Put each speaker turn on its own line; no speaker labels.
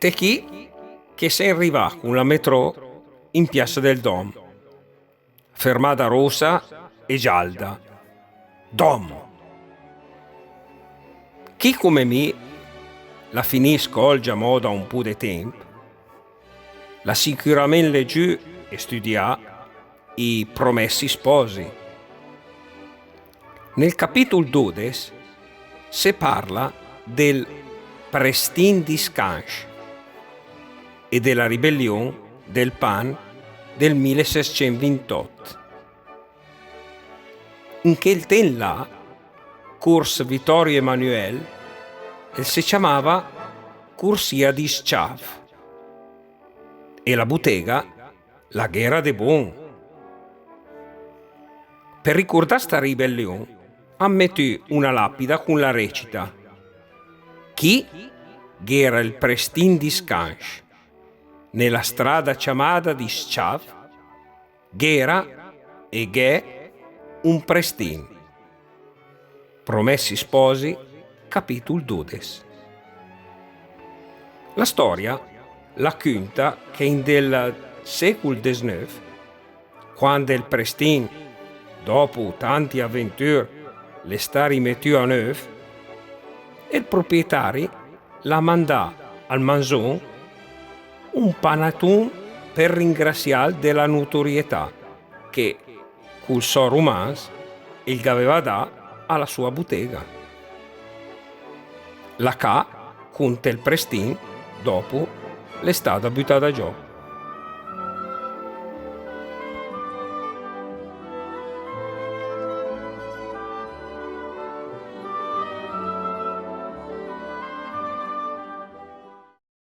Te chi che se arriva con la metro in Piazza del Dom, fermata rossa e gialda. Dom. Chi come me la finisco già moda un po' di tempo, la sicuramente leggiù e studià i Promessi Sposi. Nel capitolo 12 si parla del Prestin di Scanch e della ribellione del PAN del 1628. In quel tempo là, Curs Vittorio Emanuele, si chiamava Cursia di Schav e la bottega la Guerra de Bon. Per ricordare sta ribellione, ammettì una lapida con la recita: chi era il Prestin di Scanch nella strada chiamata di Schav, Gera e Ghe un Prestin. Promessi Sposi, capitolo 12. La storia racconta che in del secolo XIX, quando il Prestin, dopo tante avventure, le sta rimettendo a neuf, il proprietario la mandò al manzon un panettone per ringraziare della notorietà che col suo romanzo il aveva dato alla sua bottega. La K conta il Prestin dopo l'è stata buttata giù.